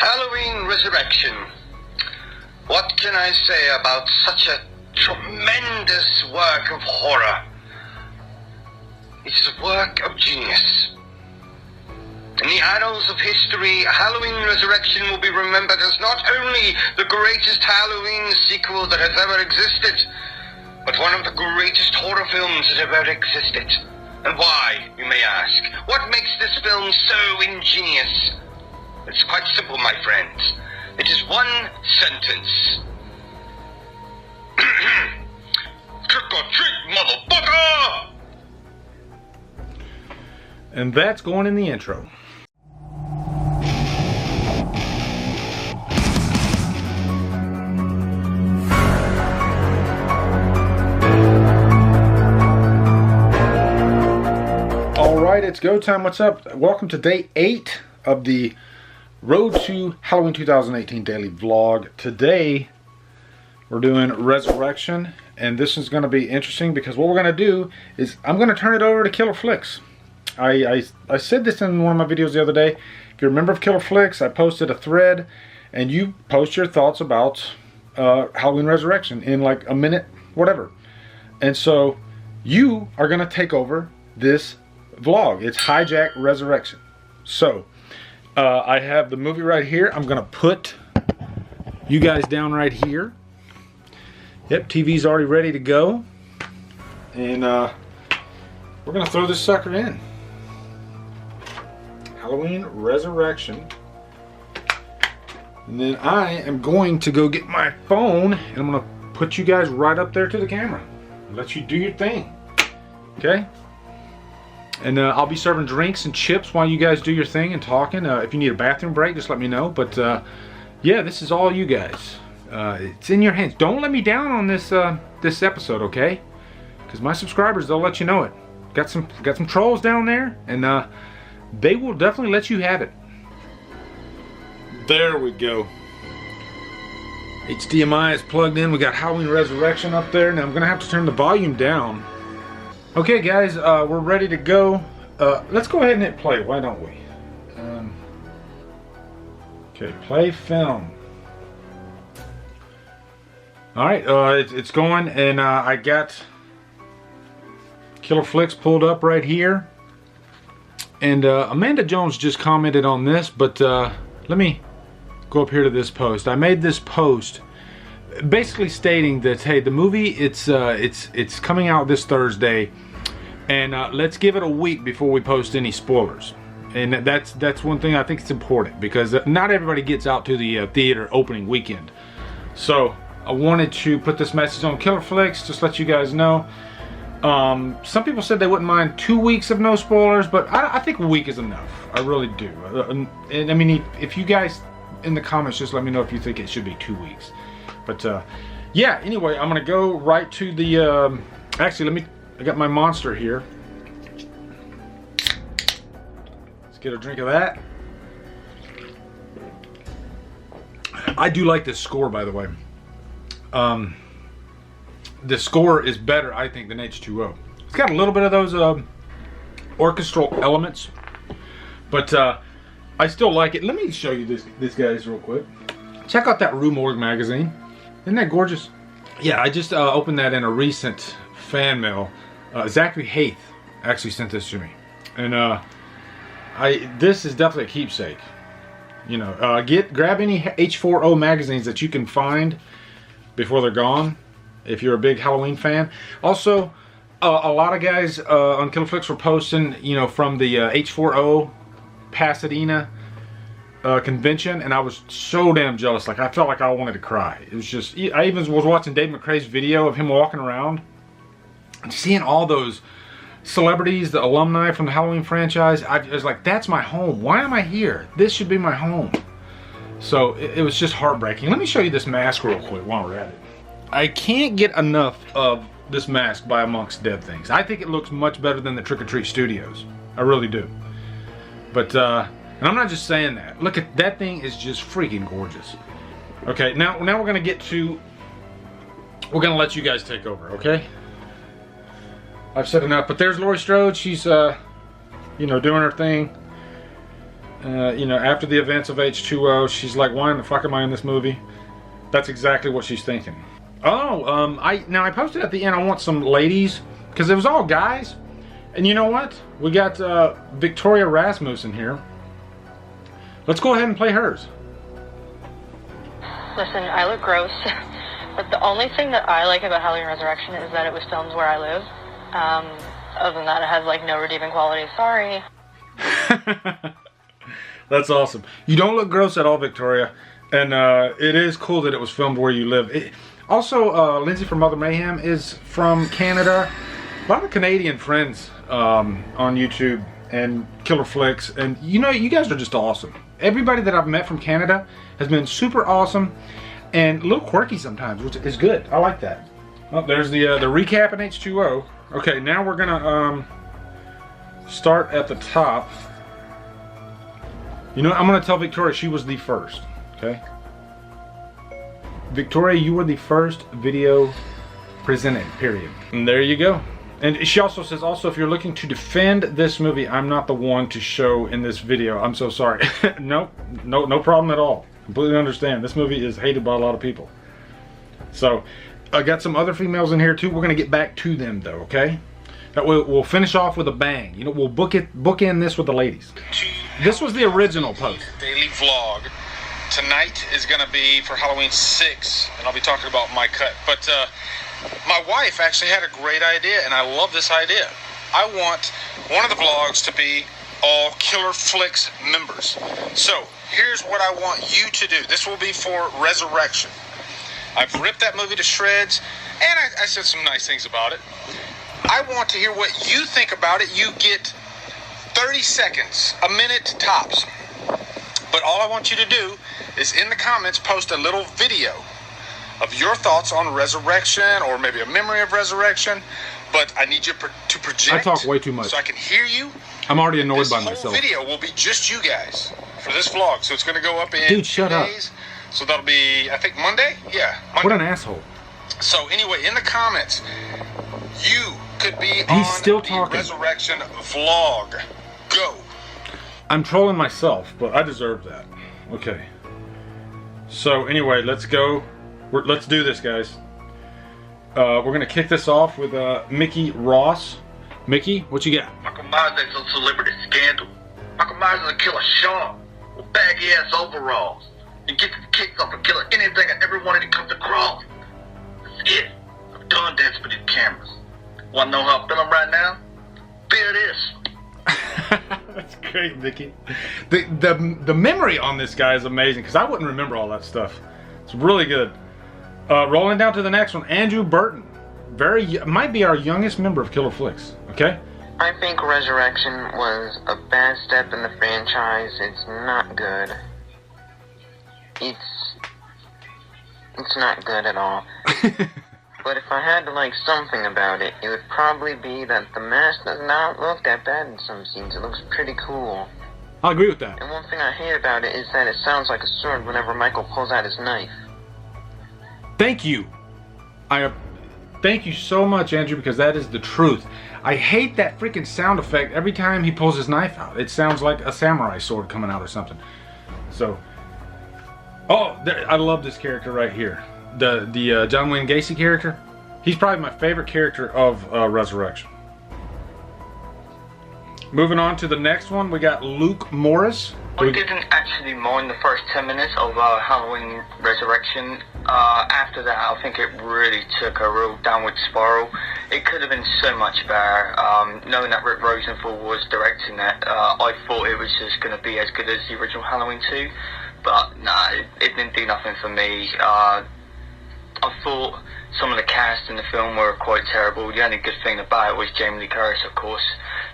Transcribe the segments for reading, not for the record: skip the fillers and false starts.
Halloween Resurrection. What can I say about such a tremendous work of horror? It is a work of genius. In the annals of history, Halloween Resurrection will be remembered as not only the greatest Halloween sequel that has ever existed, but one of the greatest horror films that have ever existed. And why, you may ask? What makes this film so ingenious? It's quite simple, my friends. It is one sentence. Trick or treat, motherfucker! And that's going in the intro. Alright, it's go time. What's up? Welcome to day 8 of the Road to Halloween 2018 daily vlog. Today we're doing Resurrection, and this is going to be interesting because what we're going to do is I'm going to turn it over to Killer Flicks. I said this in one of my videos the other day. If you're a member of Killer Flicks, I posted a thread and you post your thoughts about Halloween Resurrection in like a minute, whatever. And so you are going to take over this vlog. It's Hijack Resurrection. So I have the movie right here. I'm going to put you guys down right here. Yep, TV's already ready to go. And we're going to throw this sucker in. Halloween Resurrection. And then I am going to go get my phone and I'm going to put you guys right up there to the camera. Let you do your thing. Okay? And I'll be serving drinks and chips while you guys do your thing and talking. If you need a bathroom break, just let me know. But yeah, this is all you guys. It's in your hands. Don't let me down on this this episode, okay? Because my subscribers, they'll let you know it. Got some trolls down there, and they will definitely let you have it. There we go. HDMI is plugged in. We got Halloween Resurrection up there. Now I'm gonna have to turn the volume down. Okay, guys, we're ready to go. Let's go ahead and hit play. Why don't we? Okay, play film. All right, it's going, and I got Killer Flicks pulled up right here. And Amanda Jones just commented on this, but let me go up here to this post. I made this post basically stating that, hey, the movie, it's coming out this Thursday, and let's give it a week before we post any spoilers. And that's one thing I think it's important, because not everybody gets out to the theater opening weekend. So I wanted to put this message on Killer Flicks, just let you guys know. Some people said they wouldn't mind 2 weeks of no spoilers, but I think a week is enough. I really do. And I mean, if you guys in the comments, just let me know if you think it should be 2 weeks. But yeah, anyway, I'm gonna go right to the actually, I got my monster here. Let's get a drink of that. I do like this score, by the way. The score is better, I think, than H2O. It's got a little bit of those orchestral elements, but I still like it. Let me show you this guys real quick. Check out that Rue Morgue magazine. Isn't that gorgeous? Yeah, I just opened that in a recent fan mail. Zachary Haith actually sent this to me, and this is definitely a keepsake. You know, grab any H4O magazines that you can find before they're gone, if you're a big Halloween fan. Also, a lot of guys on Killer Flicks were posting, you know, from the H4O Pasadena convention, and I was so damn jealous. Like, I felt like I wanted to cry. It was just, I even was watching Dave McCray's video of him walking around and seeing all those celebrities, the alumni from the Halloween franchise. I was like, that's my home. Why am I here? This should be my home. So it was just heartbreaking. Let me show you this mask real quick while we're at it. I can't get enough of this mask by Amongst Dead Things. I think it looks much better than the Trick or Treat Studios. I really do. But, and I'm not just saying that. Look at that thing, is just freaking gorgeous. Okay, now we're gonna get to, we're gonna let you guys take over, okay? I've said enough, but there's Laurie Strode. She's, you know, doing her thing. You know, after the events of H2O, she's like, why in the fuck am I in this movie? That's exactly what she's thinking. Oh, I posted at the end, I want some ladies, because it was all guys. And you know what? We got Victoria Rasmussen here. Let's go ahead and play hers. Listen, I look gross, but the only thing that I like about Halloween Resurrection is that it was filmed where I live. Other than that, it has like no redeeming quality. Sorry. That's awesome. You don't look gross at all, Victoria. And it is cool that it was filmed where you live. Also, Lindsay from Mother Mayhem is from Canada. A lot of Canadian friends on YouTube and Killer Flicks. And you know, you guys are just awesome. Everybody that I've met from Canada has been super awesome and a little quirky sometimes, which is good. I like that. Oh, there's the recap in H2O. Okay, now we're gonna start at the top. You know, I'm gonna tell Victoria she was the first. Okay, Victoria, you were the first video presented. Period. And there you go. And she also says, also, if you're looking to defend this movie, I'm not the one to show in this video. I'm so sorry. No problem at all. Completely understand. This movie is hated by a lot of people. So, I got some other females in here too. We're gonna get back to them though, okay? That we'll finish off with a bang. You know, we'll bookend this with the ladies. This was the original post. Daily vlog. Tonight is gonna be for Halloween 6, and I'll be talking about my cut. But my wife actually had a great idea, and I love this idea. I want one of the vlogs to be all Killer Flicks members. So here's what I want you to do. This will be for Resurrection. I've ripped that movie to shreds, and I said some nice things about it. I want to hear what you think about it. You get 30 seconds, a minute tops. But all I want you to do is in the comments post a little video of your thoughts on Resurrection, or maybe a memory of Resurrection. But I need you to project. I talk way too much, so I can hear you. I'm already annoyed by myself. This whole video will be just you guys for this vlog. So it's going to go up in Dude, shut 2 up. days. So that'll be, I think, Monday? Yeah, Monday. What an asshole. So anyway, in the comments, you could be He's on still the talking. Resurrection vlog. Go. I'm trolling myself, but I deserve that. Okay. So anyway, let's go. Let's do this, guys. We're gonna kick this off with Mickey Ross. Mickey, what you got? Michael Myers is a celebrity scandal. Michael Myers is a killer Sean with baggy ass overalls. And gets his kicks off and killing anything and everyone that he comes across. That's it. I'm done dancing for these cameras. Wanna know how I'm feeling right now? Feel this. That's great, Mickey. The memory on this guy is amazing, because I wouldn't remember all that stuff. It's really good. Rolling down to the next one, Andrew Burton. Might be our youngest member of Killer Flicks. Okay. I think Resurrection was a bad step in the franchise. It's not good. It's not good at all. But if I had to like something about it, it would probably be that the mask does not look that bad in some scenes. It looks pretty cool. I agree with that. And one thing I hate about it is that it sounds like a sword whenever Michael pulls out his knife. Thank you. Thank you so much, Andrew, because that is the truth. I hate that freaking sound effect every time he pulls his knife out. It sounds like a samurai sword coming out or something. So, I love this character right here. The John Wayne Gacy character. He's probably my favorite character of Resurrection. Moving on to the next one, we got Luke Morris. I didn't actually mind the first 10 minutes of Halloween Resurrection. After that, I think it really took a real downward spiral. It could have been so much better. Knowing that Rick Rosenthal was directing it, I thought it was just going to be as good as the original Halloween 2. But nah, it didn't do nothing for me. I thought some of the cast in the film were quite terrible. The only good thing about it was Jamie Lee Curtis, of course.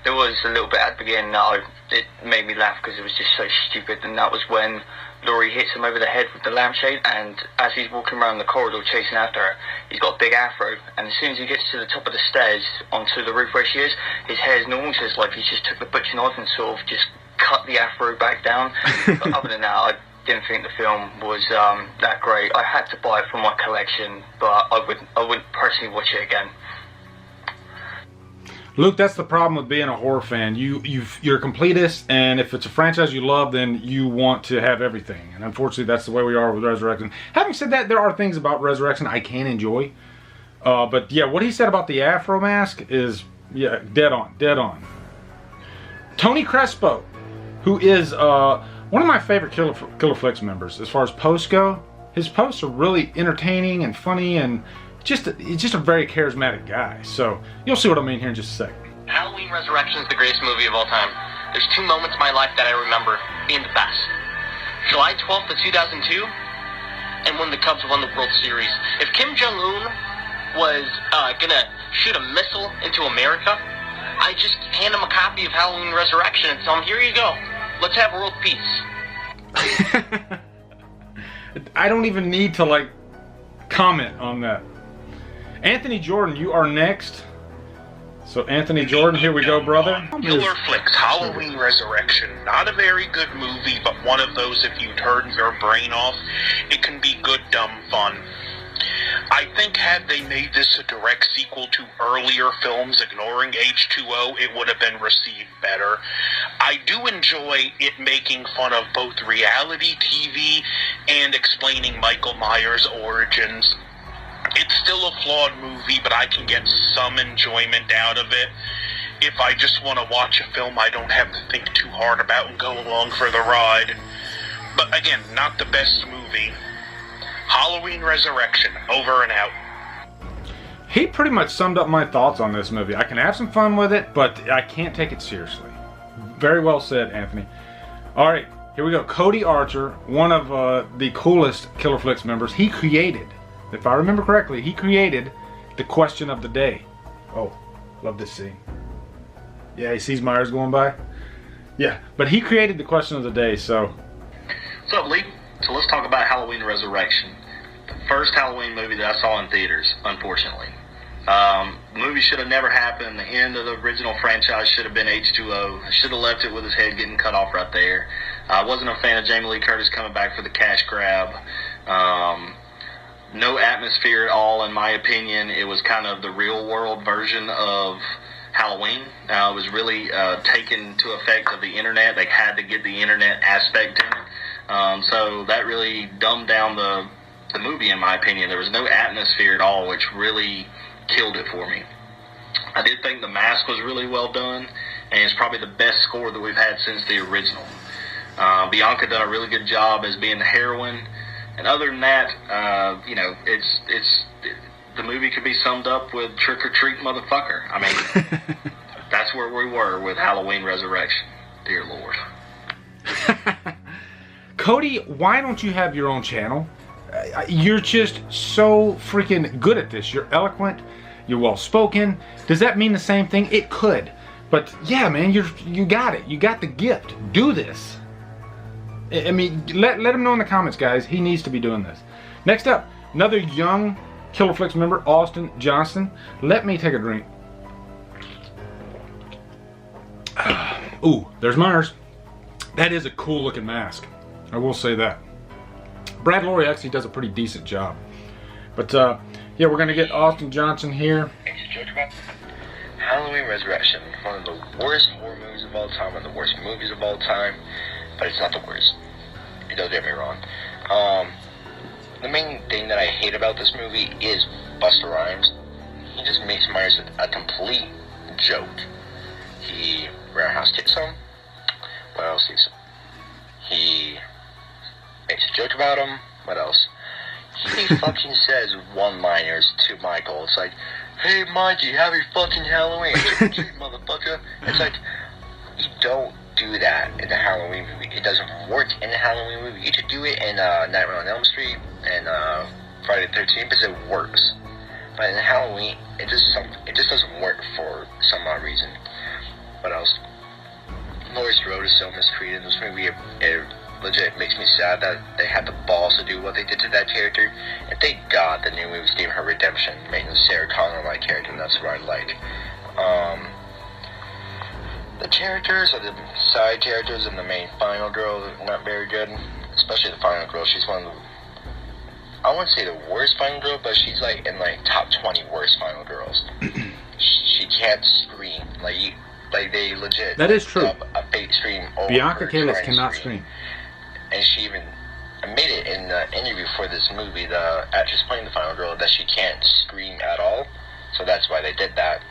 There was a little bit at the beginning that it made me laugh because it was just so stupid, and that was when Laurie hits him over the head with the lampshade, and as he's walking around the corridor chasing after her, he's got a big afro, and as soon as he gets to the top of the stairs onto the roof where she is, his hair is normal, so it's like he just took the butcher knife and sort of just cut the afro back down. But other than that, I didn't think the film was that great. I had to buy it for my collection, but I wouldn't personally watch it again. Luke, that's the problem with being a horror fan. You're a completist, and if it's a franchise you love, then you want to have everything. And unfortunately, that's the way we are with Resurrection. Having said that, there are things about Resurrection I can enjoy. But yeah, what he said about the Afro mask is, yeah, dead on, dead on. Tony Crespo, who is one of my favorite Killer Flicks members as far as posts go. His posts are really entertaining and funny, and he's just a very charismatic guy. So you'll see what I mean here in just a second. Halloween Resurrection is the greatest movie of all time. There's 2 moments in my life that I remember being the best. July 12th of 2002, and when the Cubs won the World Series. If Kim Jong-un was gonna shoot a missile into America, I just hand him a copy of Halloween Resurrection and tell him, here you go, let's have world peace. I don't even need to, like, comment on that. Anthony Jordan, you are next. So Anthony Jordan, here we go, brother. Killer Flicks, Halloween Resurrection. Not a very good movie, but one of those, if you turn your brain off, it can be good, dumb fun. I think had they made this a direct sequel to earlier films ignoring H2O, it would have been received better. I do enjoy it making fun of both reality TV and explaining Michael Myers' origins. It's still a flawed movie, but I can get some enjoyment out of it. If I just want to watch a film I don't have to think too hard about and go along for the ride. But again, not the best movie. Halloween Resurrection, over and out. He pretty much summed up my thoughts on this movie. I can have some fun with it, but I can't take it seriously. Very well said, Anthony. Alright, here we go. Cody Archer, one of the coolest Killer Flicks members. He created, if I remember correctly, he created the question of the day. Oh, love this scene. Yeah, he sees Myers going by. Yeah, but he created the question of the day, so. What's up, Lee? So let's talk about Halloween Resurrection. The first Halloween movie that I saw in theaters, unfortunately. The movie should have never happened. The end of the original franchise should have been H2O. I should have left it with his head getting cut off right there. I wasn't a fan of Jamie Lee Curtis coming back for the cash grab. No atmosphere at all, in my opinion. It was kind of the real world version of Halloween. It was really taken to effect of the internet. They had to get the internet aspect in it. So that really dumbed down the movie, in my opinion. There was no atmosphere at all, which really killed it for me. I did think the mask was really well done, and it's probably the best score that we've had since the original. Bianca done a really good job as being the heroine, and other than that, the movie could be summed up with Trick or Treat, motherfucker. I mean, that's where we were with Halloween Resurrection. Dear Lord. Cody, why don't you have your own channel? You're just so freaking good at this. You're eloquent. You're well-spoken. Does that mean the same thing? It could. But yeah, man, you got it. You got the gift. Do this. I mean, let him know in the comments, guys. He needs to be doing this. Next up, another young Killer Flicks member, Austin Johnson. Let me take a drink. Ooh, there's Myers. That is a cool looking mask. I will say that. Brad Lorry actually does a pretty decent job. But yeah, we're gonna get Austin Johnson here. Halloween Resurrection, one of the worst horror movies of all time, one of the worst movies of all time, but it's not the worst. Don't get me wrong. The main thing that I hate about this movie is Busta Rhymes. He just makes Myers a complete joke. He roundhouse kicks him. What else? He makes a joke about him. What else? He fucking says one-liners to Michael. It's like, hey Mikey, happy fucking Halloween, motherfucker. It's like, you don't do that in the Halloween movie. It doesn't work in the Halloween movie. You could do it in Nightmare on Elm Street and Friday the 13th because it works. But in Halloween, it just doesn't work for some odd reason. What else? Laurie Strode is so mistreated in this movie. It legit makes me sad that they had the balls to do what they did to that character. And thank God the new movies gave her redemption, making Sarah Connor-like character, and that's what I like. The characters, or the side characters, and the main final girl are not very good. Especially the final girl. She's one of the, I wouldn't say the worst final girl, but she's like in like top 20 worst final girls. she can't scream. Like they legit. That is true. A fake scream. Over Bianca her Kalis trying to cannot scream. And she even admitted in the interview for this movie, the actress playing the final girl, that she can't scream at all. So that's why they did that.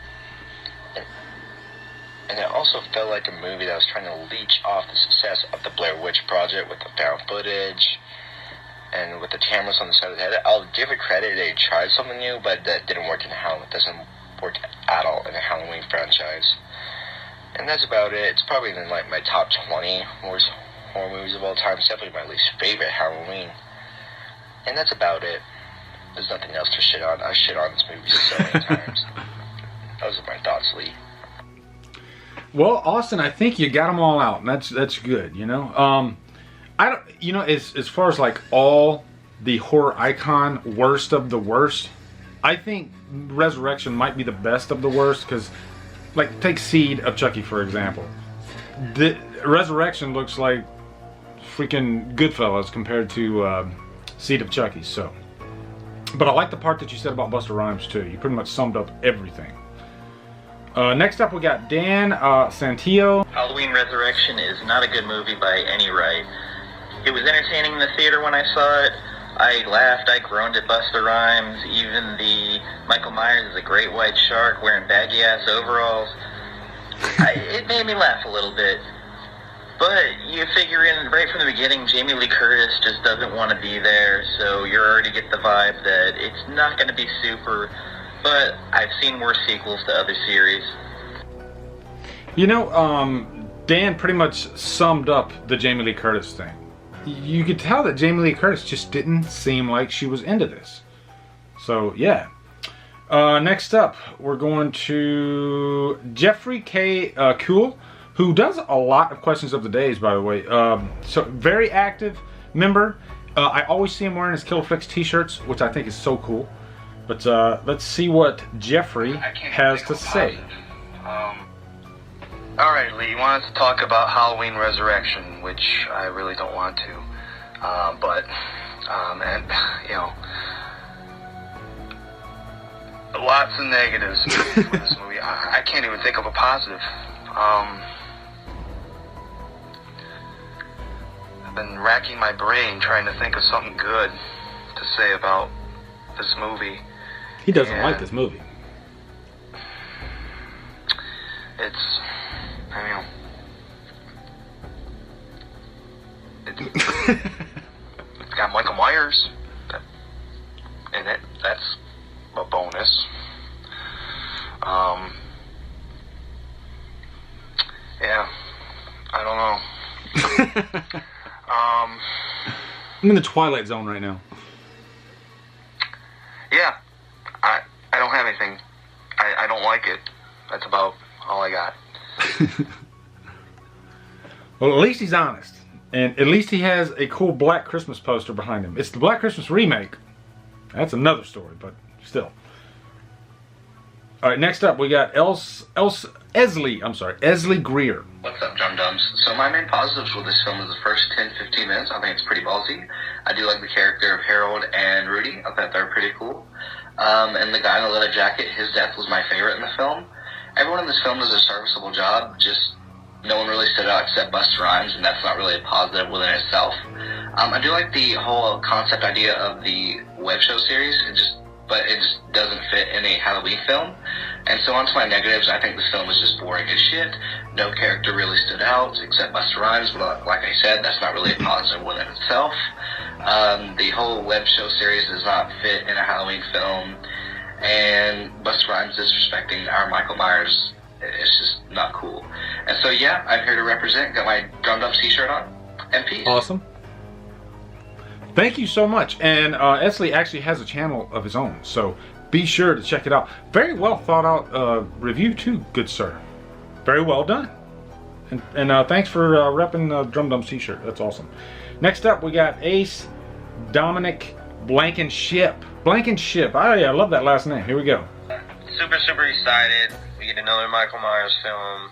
And it also felt like a movie that was trying to leech off the success of the Blair Witch Project with the found footage and with the cameras on the side of the head. I'll give it credit, they tried something new, but that didn't work in Halloween. It doesn't work at all in the Halloween franchise. And that's about it. It's probably in like my top 20 worst horror movies of all time. It's definitely my least favorite Halloween. And that's about it. There's nothing else to shit on. I shit on this movie so many times. Those are my thoughts, Lee. Well, Austin, I think you got them all out. And that's good, you know. I don't, you know, as far as like all the horror icon worst of the worst, I think Resurrection might be the best of the worst, because, like, take Seed of Chucky for example. The Resurrection looks like freaking Goodfellas compared to Seed of Chucky. So, but I like the part that you said about Busta Rhymes too. You pretty much summed up everything. Next up, we got Dan Santillo. Halloween Resurrection is not a good movie by any right. It was entertaining in the theater when I saw it. I laughed, I groaned at Busta Rhymes. Even the Michael Myers is a great white shark wearing baggy ass overalls. It made me laugh a little bit. But you figure in right from the beginning, Jamie Lee Curtis just doesn't want to be there, so you already get the vibe that it's not going to be super. But I've seen worse sequels to other series. You know, Dan pretty much summed up the Jamie Lee Curtis thing. You could tell that Jamie Lee Curtis just didn't seem like she was into this. So, yeah. Next up, we're going to Jeffrey K. Kuhl, who does a lot of questions of the days, by the way. So, very active member. I always see him wearing his Kill Flicks t-shirts, which I think is so cool. But let's see what Jeffrey has to say. Alright, Lee, you want us to talk about Halloween Resurrection, which I really don't want to. And, you know, lots of negatives with this movie. I can't even think of a positive. I've been racking my brain trying to think of something good to say about this movie. He doesn't like this movie. It's, I mean, it's got Michael Myers in it. That's a bonus. Yeah, I don't know. I'm in the Twilight Zone right now. Yeah, I don't have anything. I don't like it. That's about all I got. Well, at least he's honest. And at least he has a cool Black Christmas poster behind him. It's the Black Christmas remake. That's another story, but still. Alright, next up we got Esley Greer. What's up, Drumdums? So my main positives with this film is the first 10-15 minutes. I think it's pretty ballsy. I do like the character of Harold and Rudy. I thought they were pretty cool. And the guy in the leather jacket, his death was my favorite in the film. Everyone in this film does a serviceable job, just no one really stood out except Busta Rhymes, and that's not really a positive within itself. I do like the whole concept idea of the web show series, but it just doesn't fit in a Halloween film. And so on to my negatives, I think the film is just boring as shit. No character really stood out except Busta Rhymes, but like I said, that's not really a positive within itself. The whole web show series does not fit in a Halloween film, and Busta Rhymes disrespecting our Michael Myers, it's just not cool. And so yeah, I'm here to represent, got my Drumdums t-shirt on, and peace. Awesome. Thank you so much. And Esley actually has a channel of his own, so be sure to check it out. Very well thought out review too, good sir. Very well done. And thanks for repping the Drumdums t-shirt. That's awesome. Next up, we got Ace Dominic Blankenship. Blankenship. Oh yeah, I love that last name. Here we go. Super excited. We get another Michael Myers film.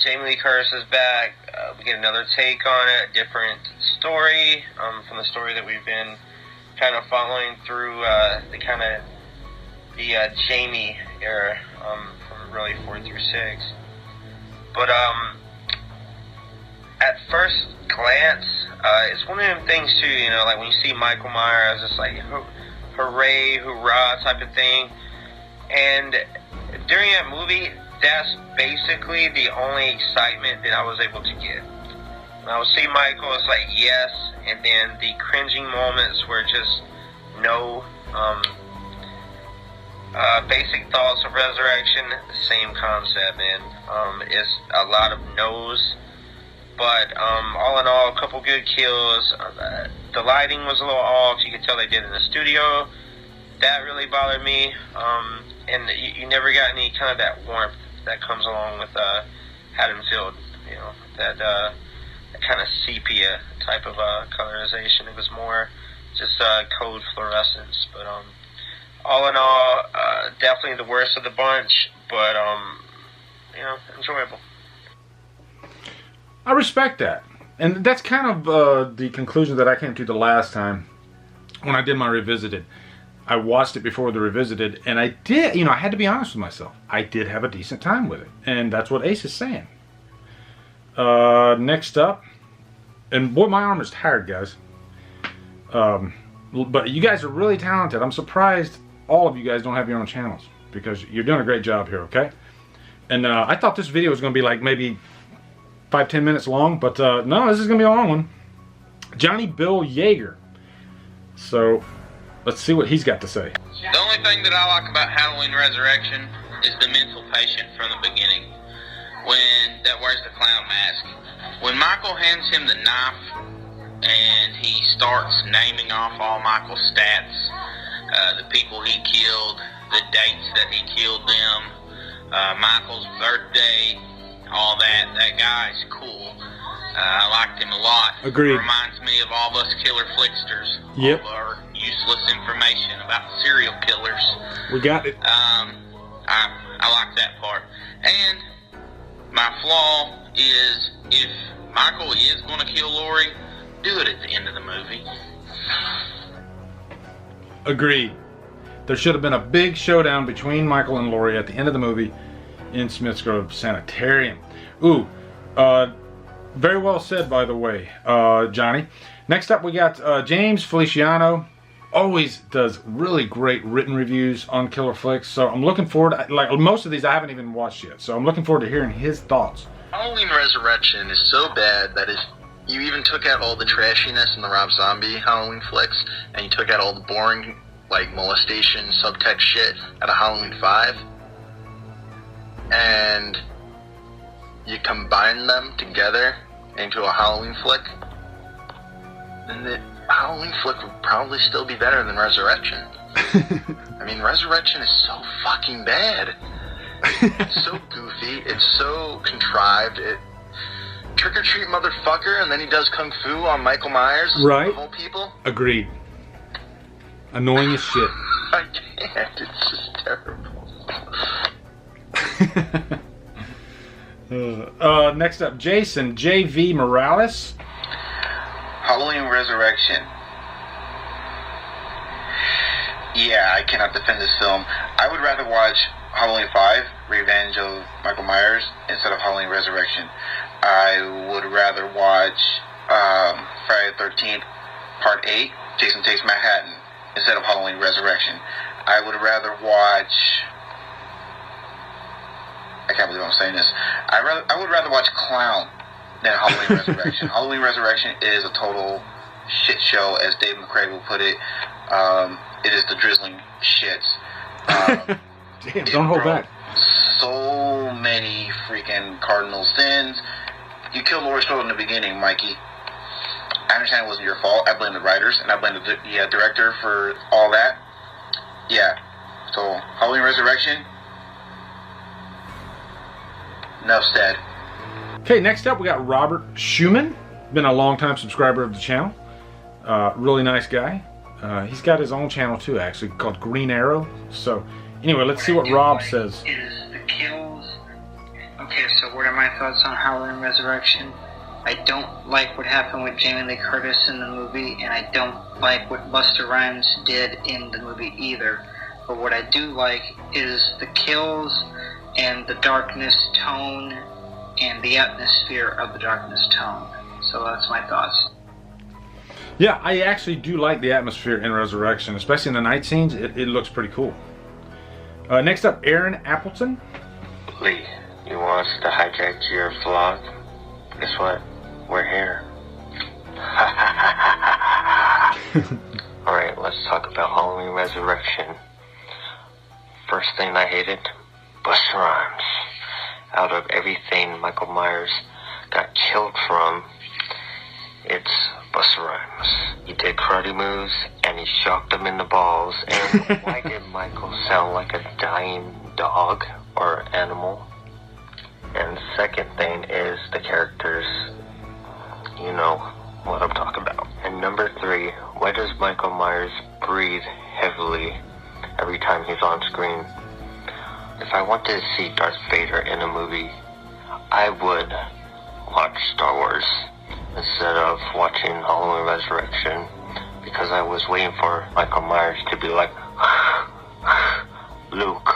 Jamie Lee Curtis is back. We get another take on it, a different story from the story that we've been kind of following through the Jamie era, from really 4 through 6. But at first glance, it's one of them things too, you know, like when you see Michael Myers, it's like hooray, hoorah type of thing. And during that movie, that's basically the only excitement that I was able to get. When I would see Michael, it's like yes, and then the cringing moments were just no. Basic thoughts of Resurrection, same concept, man. It's a lot of no's, but all in all, a couple good kills. The lighting was a little off. You could tell they did it in the studio. That really bothered me. And you never got any kind of that warmth that comes along with Haddonfield. You know, that kind of sepia type of colorization. It was more just cold fluorescence, but all in all, definitely the worst of the bunch, but you know, enjoyable. I respect that, and that's kind of the conclusion that I came to the last time when I did my Revisited. I watched it before the Revisited, and I did, you know, I had to be honest with myself. I did have a decent time with it, and that's what Ace is saying. Next up, and boy, my arm is tired, guys. But you guys are really talented. I'm surprised all of you guys don't have your own channels, because you're doing a great job here, okay? And I thought this video was going to be like maybe 5-10 minutes long, but no, this is going to be a long one. Johnny Bill Yeager. So let's see what he's got to say. The only thing that I like about Halloween Resurrection is the mental patient from the beginning, when that wears the clown mask. When Michael hands him the knife and he starts naming off all Michael's stats, the people he killed, the dates that he killed them, Michael's birthday, all that. That guy's cool. I liked him a lot. Agreed. It reminds me of all us killer flicksters. Yep. All of our useless information about serial killers. We got it. I like that part. And my flaw is, if Michael is going to kill Laurie, do it at the end of the movie. Agreed. There should have been a big showdown between Michael and Laurie at the end of the movie in Smiths Grove Sanitarium. Ooh, very well said, by the way, Johnny. Next up, we got James Feliciano. Always does really great written reviews on Killer Flicks. So I'm looking forward, like most of these I haven't even watched yet. So I'm looking forward to hearing his thoughts. Halloween Resurrection is so bad that if you even took out all the trashiness in the Rob Zombie Halloween flicks, and you took out all the boring, like, molestation, subtext shit out of Halloween 5, and you combine them together into a Halloween flick, then the Halloween flick would probably still be better than Resurrection. I mean, Resurrection is so fucking bad. It's so goofy. It's so contrived. Trick or treat, motherfucker, and then he does kung fu on Michael Myers. Right. Of all people. Agreed. Annoying as shit. I can't. It's just terrible. Next up, Jason J.V. Morales. Halloween Resurrection. Yeah, I cannot defend this film. I would rather watch Halloween 5, Revenge of Michael Myers, instead of Halloween Resurrection. I would rather watch Friday the 13th, Part 8, Jason Takes Manhattan, instead of Halloween Resurrection. I would rather watch... I can't believe I'm saying this. I would rather watch Clown than Halloween Resurrection. Halloween Resurrection is a total shit show, as Dave McCoy will put it. It is the drizzling shits. Damn, don't hold back. So many freaking cardinal sins. You killed Laurie Strode in the beginning, Mikey. I understand it wasn't your fault. I blame the writers, and I blame the director for all that. Yeah. So, Halloween Resurrection, enough said. Okay, next up we got Robert Schumann. Been a long-time subscriber of the channel. Really nice guy. He's got his own channel too, actually, called Green Arrow. So, anyway, let's see what Rob says. Is the kills. Okay, so what are my thoughts on Halloween Resurrection? I don't like what happened with Jamie Lee Curtis in the movie, and I don't like what Busta Rhymes did in the movie either. But what I do like is the kills and the darkness tone and the atmosphere of the darkness tone. So that's my thoughts. Yeah, I actually do like the atmosphere in Resurrection, especially in the night scenes. It looks pretty cool. Next up, Aaron Appleton. Lee, you want us to hijack your vlog? Guess what? We're here. Alright, let's talk about Halloween Resurrection. First thing I hated, Busta Rhymes. Out of everything Michael Myers got killed from, it's Busta Rhymes. He did karate moves, and he shocked him in the balls. And why did Michael sound like a dying dog or animal? And the second thing is the characters. You know what I'm talking about. And number 3, why does Michael Myers breathe heavily every time he's on screen? If I wanted to see Darth Vader in a movie, I would watch Star Wars instead of watching Halloween Resurrection, because I was waiting for Michael Myers to be like, Luke,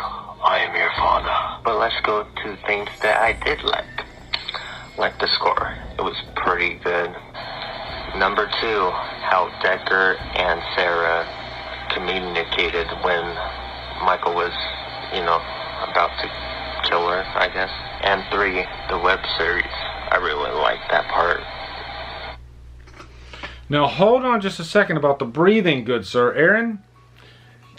I am your father. But let's go to things that I did like the score. It was pretty good. Number 2, how Decker and Sarah communicated when Michael was, about to kill her, I guess. And 3, the web series. I really liked that part. Now hold on just a second about the breathing, good sir. Aaron,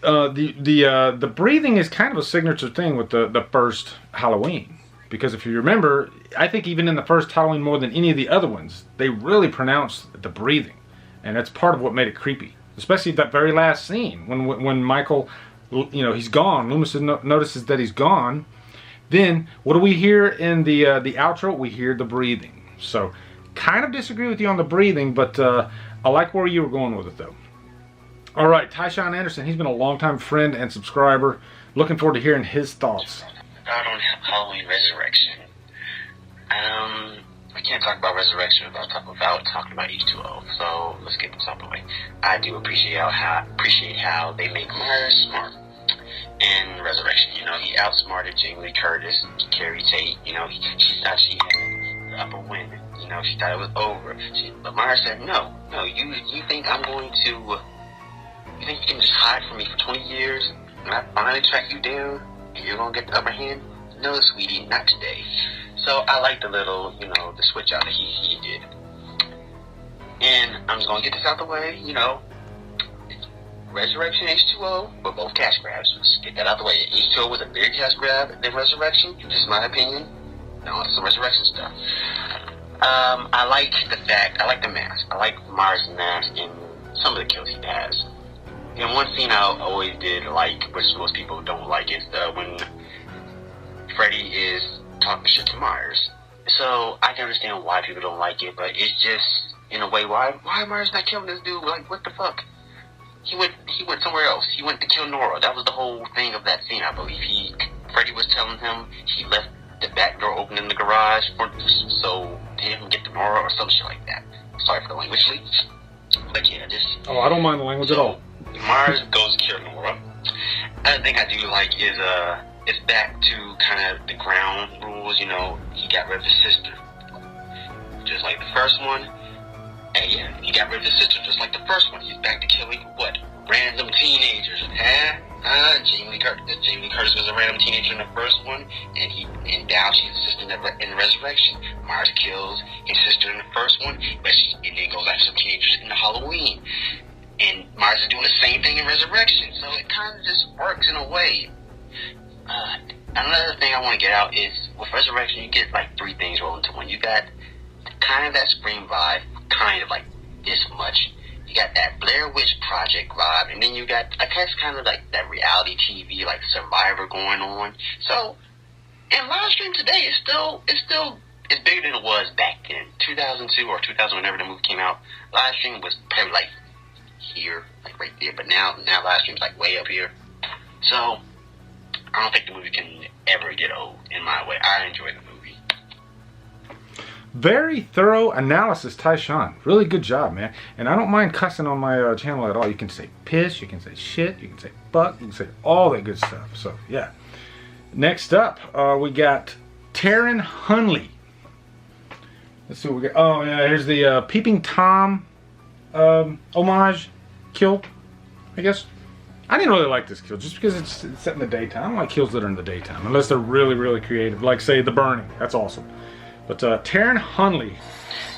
the breathing is kind of a signature thing with the first Halloween. Because if you remember, I think even in the first Halloween more than any of the other ones, they really pronounced the breathing. And that's part of what made it creepy. Especially that very last scene when Michael, he's gone. Loomis notices that he's gone. Then what do we hear in the outro? We hear the breathing. So kind of disagree with you on the breathing, but I like where you were going with it though. All right, Tyshawn Anderson. He's been a longtime friend and subscriber. Looking forward to hearing his thoughts. About on Halloween Resurrection. I can't talk about Resurrection without talking about H2O. So let's get this out of the way. I do appreciate how they make Myers smart in Resurrection. He outsmarted Jamie Lee Curtis, Carrie Tate. She thought she had the upper win. She thought it was over. But Myers said, no, you think I'm going to? You think you can just hide from me for 20 years and I finally track you down? And you're gonna get the upper hand? No, sweetie, not today. So I like the little, the switch out that he did. And I'm just gonna get this out the way, Resurrection, H2O were both cash grabs. Let's get that out the way. H2O was a bigger cash grab than Resurrection, just my opinion. No, it's some Resurrection stuff. I like the mask. I like Myers' mask and some of the kills he has. And one scene I always did like, which most people don't like, is when Freddy is talking shit to Myers. So I can understand why people don't like it, but it's just, in a way, why Myers not killing this dude? Like, what the fuck? He went somewhere else. He went to kill Nora. That was the whole thing of that scene, I believe. Freddy was telling him he left the back door open in the garage so he didn't get to Nora or some shit like that. Sorry for the language leaks. But yeah, Oh, I don't mind the language at all. Myers goes to kill Nora. Another thing I do like is it's back to kind of the ground rules. He got rid of his sister, just like the first one. And yeah, he got rid of his sister just like the first one. He's back to killing what? Random teenagers. Jamie Lee Curtis was a random teenager in the first one, and now she's a sister in Resurrection. Myers kills his sister in the first one, and then goes after some teenagers in the Halloween. And Myers is doing the same thing in Resurrection, so it kind of just works in a way. Another thing I want to get out is, with Resurrection, you get like 3 things rolled into one. You got kind of that Scream vibe, kind of like this much. You got that Blair Witch Project vibe, and then you got, I guess, kind of like that reality TV, like Survivor going on. So, and live stream today is still it's bigger than it was back then. 2002 or 2000, whenever the movie came out, live stream was probably like here, like right there, but now live stream's like way up here. So I don't think the movie can ever get old in my way. I enjoy the movie. Very thorough analysis, Tyshawn. Really good job, man. And I don't mind cussing on my channel at all. You can say piss, you can say shit, you can say fuck, you can say all that good stuff. So, yeah. Next up, we got Taryn Hunley. Let's see what we got. Oh, yeah, here's the Peeping Tom homage kill, I guess. I didn't really like this kill just because it's set in the daytime. I don't like kills that are in the daytime unless they're really, really creative. Like, say, The Burning. That's awesome. But Taryn Hunley.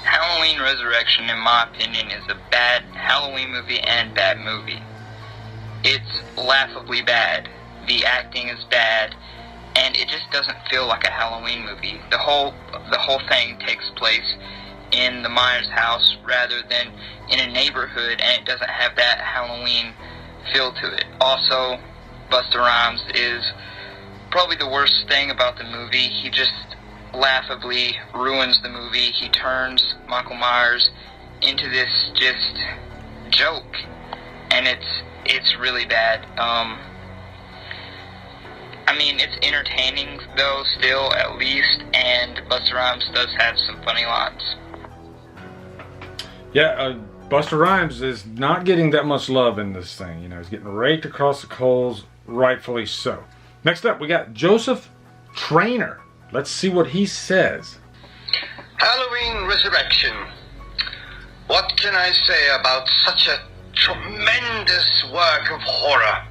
Halloween Resurrection, in my opinion, is a bad Halloween movie and bad movie. It's laughably bad. The acting is bad, and it just doesn't feel like a Halloween movie. The whole thing takes place in the Myers house rather than in a neighborhood, and it doesn't have that Halloween feel to it. Also, Busta Rhymes is probably the worst thing about the movie. He just laughably ruins the movie. He turns Michael Myers into this just joke, and it's really bad. I mean, it's entertaining though, still, at least, and Busta Rhymes does have some funny lines. Yeah, Busta Rhymes is not getting that much love in this thing. You know, he's getting raked across the coals, rightfully so. Next up, we got Joseph Trainer. Let's see what he says. Halloween Resurrection. What can I say about such a tremendous work of horror?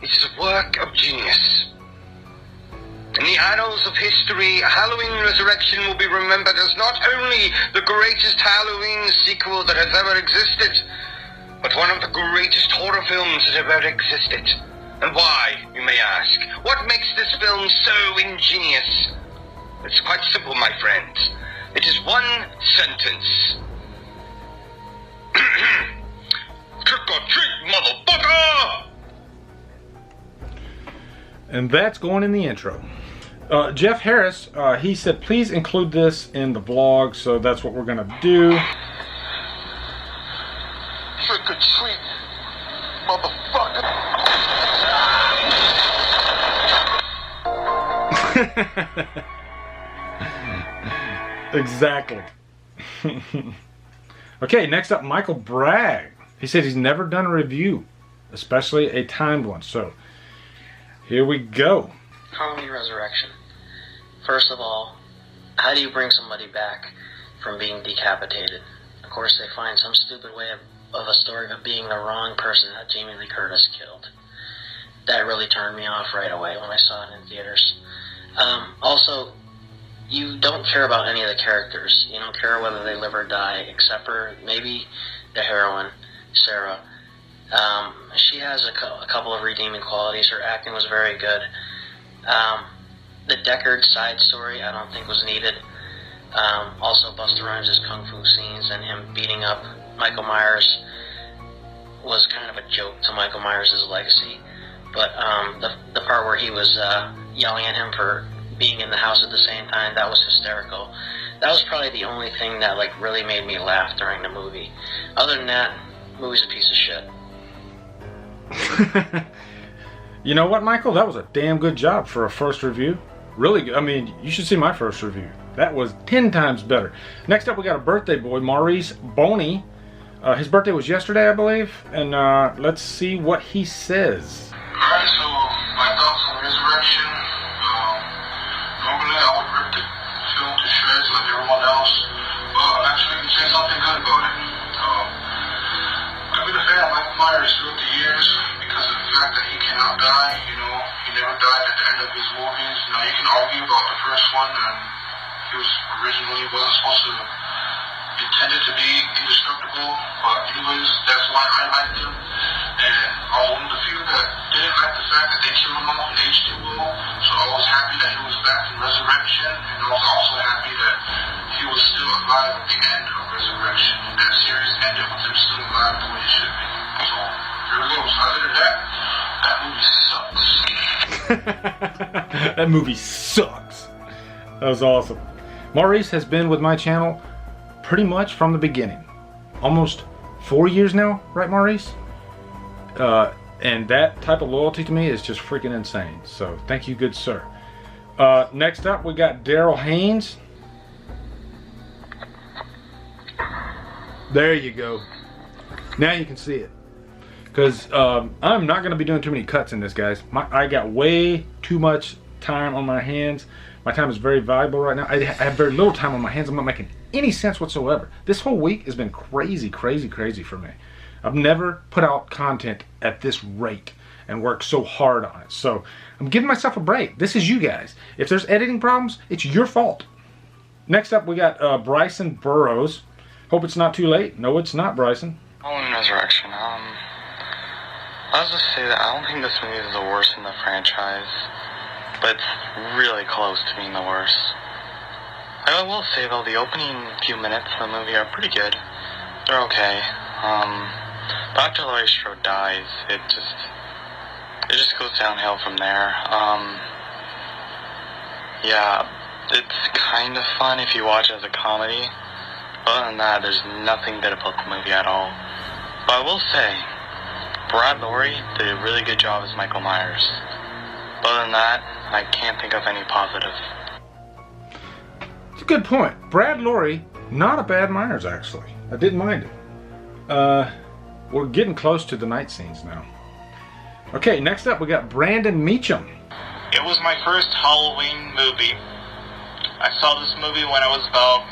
It is a work of genius. In the annals of history, Halloween Resurrection will be remembered as not only the greatest Halloween sequel that has ever existed, but one of the greatest horror films that have ever existed. And why, you may ask? What makes this film so ingenious? It's quite simple, my friends. It is one sentence. Trick or treat, motherfucker! And that's going in the intro. Jeff Harris, he said, please include this in the vlog, so that's what we're going to do. Trick or treat, motherfucker! Exactly. Okay, next up, Michael Bragg. He said he's never done a review, especially a timed one. So, here we go. Halloween Resurrection. First of all, how do you bring somebody back from being decapitated? Of course, they find some stupid way of a story of being the wrong person that Jamie Lee Curtis killed. That really turned me off right away when I saw it in theaters. Also, you don't care about any of the characters. You don't care whether they live or die, except for maybe the heroine, Sarah. She has a couple of redeeming qualities. Her acting was very good. The Deckard side story I don't think was needed. Also, Busta Rhymes' kung fu scenes and him beating up Michael Myers was kind of a joke to Michael Myers' legacy. But the part where he was yelling at him for being in the house at the same time, that was hysterical. That was probably the only thing that like really made me laugh during the movie. Other than that, the movie's a piece of shit. You know what, Michael? That was a damn good job for a first review. Really good. I mean, you should see my first review. That was 10 times better. Next up, we got a birthday boy, Maurice Boney. His birthday was yesterday, I believe. And let's see what he says. Alright, so my thoughts on Resurrection. Normally I would rip the film to shreds like everyone else. But I'm actually going to say something good about it. I've been a fan of Michael Myers throughout the years because of the fact that he cannot die. You know, he never died at the end of his movies. Now you can argue about the first one, and he was originally wasn't supposed to intended to be indestructible. But anyways, that's why I liked him. And I was one of the few that didn't like the fact that they killed him off in H2O. So I was happy that he was back in Resurrection, and I was also happy that he was still alive at the end of Resurrection. That series ended with him still alive the way it should be. So here we go. So other than that, that movie sucks. That movie sucks. That was awesome. Maurice has been with my channel pretty much from the beginning. Almost 4 years now, right, Maurice? And that type of loyalty to me is just freaking insane. So thank you, good sir. Next up, we got Daryl Haynes. There you go. Now you can see it. Because I'm not going to be doing too many cuts in this, guys. I got way too much time on my hands. My time is very valuable right now. I have very little time on my hands. I'm not making any sense whatsoever. This whole week has been crazy, crazy, crazy for me. I've never put out content at this rate and worked so hard on it. So I'm giving myself a break. This is you guys. If there's editing problems, it's your fault. Next up, we got Bryson Burrows. Hope it's not too late. No, it's not, Bryson. Halloween Resurrection. I'll just say that I don't think this movie is the worst in the franchise, but it's really close to being the worst. I will say though, the opening few minutes of the movie are pretty good. They're okay. But after Laurie Strode dies, it just goes downhill from there. Yeah, it's kind of fun if you watch it as a comedy. Other than that, there's nothing good about the movie at all. But I will say, Brad Loree did a really good job as Michael Myers. Other than that, I can't think of any positive. It's a good point. Brad Loree, not a bad Myers, actually. I didn't mind it. We're getting close to the night scenes now. Okay, next up we got Brandon Meacham. It was my first Halloween movie. I saw this movie when I was about,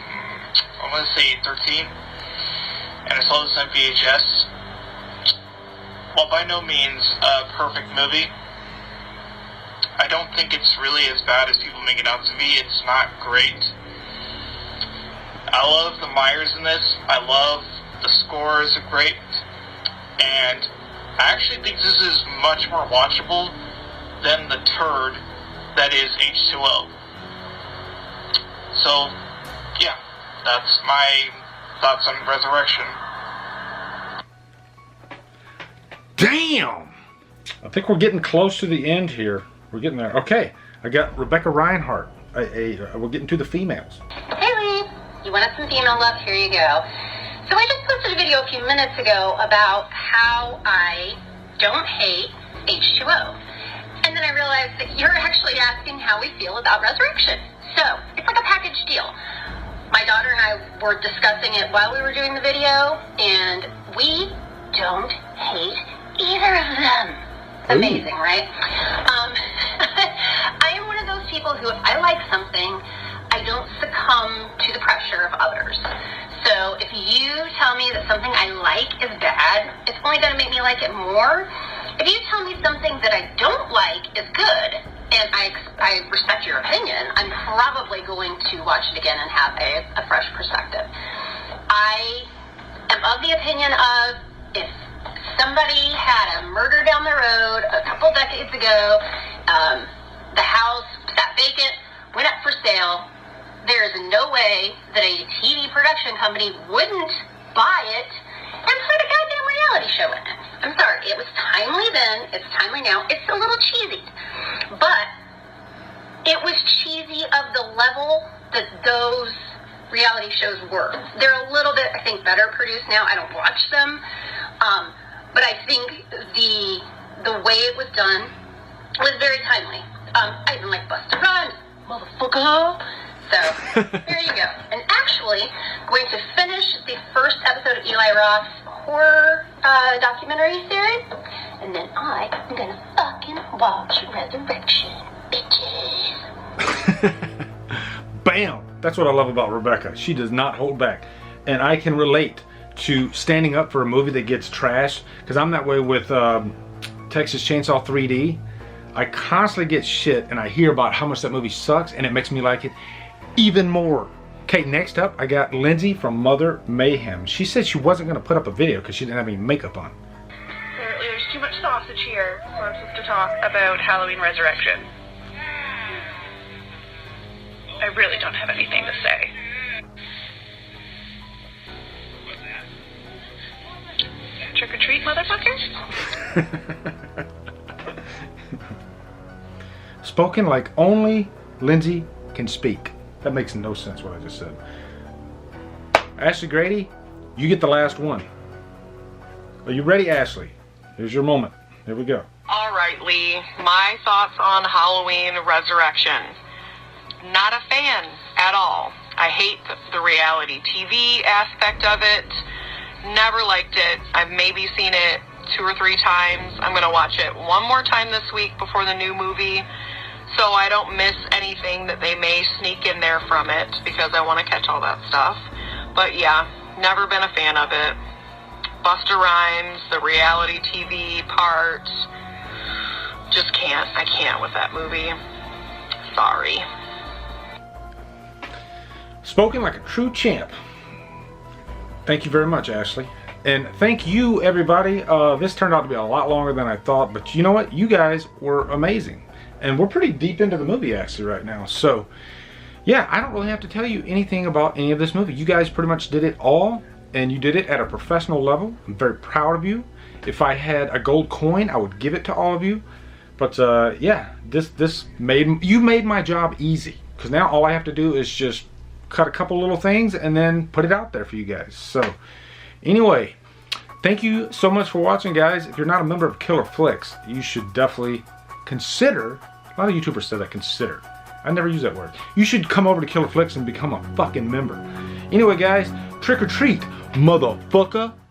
I want to say 13. And I saw this on VHS. While by no means a perfect movie, I don't think it's really as bad as people make it out to be. It's not great. I love the Myers in this. I love the score is great. And I actually think this is much more watchable than the turd that is H2O. So, yeah, that's my thoughts on Resurrection. Damn! I think we're getting close to the end here. We're getting there. Okay, I got Rebecca Reinhardt. We're getting to the females. Hey Lee, you wanted some female love? Here you go. So I just posted a video a few minutes ago about how I don't hate H2O. And then I realized that you're actually asking how we feel about Resurrection. So, it's like a package deal. My daughter and I were discussing it while we were doing the video, and we don't hate either of them. Amazing, right? I am one of those people who, if I like something, I don't succumb to the pressure of others. So if you tell me that something I like is bad, it's only going to make me like it more. If you tell me something that I don't like is good, and I respect your opinion, I'm probably going to watch it again and have a fresh perspective. I am of the opinion of, if somebody had a murder down the road a couple decades ago, the house sat vacant, went up for sale, there is no way that a TV production company wouldn't buy it and put a goddamn reality show in it. I'm sorry, it was timely then, it's timely now, it's a little cheesy, but it was cheesy of the level that those reality shows were. They're a little bit, I think, better produced now. I don't watch them, but I think the way it was done was very timely. I even like Busta Rhymes, motherfucker. So, there you go. And actually, going to finish the first episode of Eli Roth's horror documentary series, and then I am gonna fucking watch Resurrection, bitches. Bam! That's what I love about Rebecca. She does not hold back. And I can relate to standing up for a movie that gets trashed, because I'm that way with Texas Chainsaw 3D. I constantly get shit and I hear about how much that movie sucks, and it makes me like it even more. Okay, next up I got Lindsay from Mother Mayhem. She said she wasn't going to put up a video because she didn't have any makeup on. There's too much sausage here for us to talk about Halloween Resurrection. I really don't have anything to say. Trick or treat, motherfuckers? Spoken like only Lindsay can speak. That makes no sense what I just said. Ashley Grady, you get the last one. Are you ready, Ashley? Here's your moment. Here we go. All right, Lee. My thoughts on Halloween Resurrection. Not a fan at all. I hate the reality TV aspect of it. Never liked it. I've maybe seen it 2 or 3 times. I'm going to watch it one more time this week before the new movie, so I don't miss anything that they may sneak in there from it, because I want to catch all that stuff. But yeah, never been a fan of it. Busta Rhymes, the reality TV part, just can't. I can't with that movie. Sorry. Spoken like a true champ. Thank you very much, Ashley. And thank you, everybody. This turned out to be a lot longer than I thought, but you know what? You guys were amazing. And we're pretty deep into the movie, actually, right now. So, yeah, I don't really have to tell you anything about any of this movie. You guys pretty much did it all, and you did it at a professional level. I'm very proud of you. If I had a gold coin, I would give it to all of you. But, yeah, you made my job easy. Because now all I have to do is just cut a couple little things and then put it out there for you guys. So, anyway, thank you so much for watching, guys. If you're not a member of Killer Flicks, you should definitely consider. A lot of YouTubers say that, consider. I never use that word. You should come over to Killer Flicks and become a fucking member. Anyway, guys, trick or treat, motherfucker.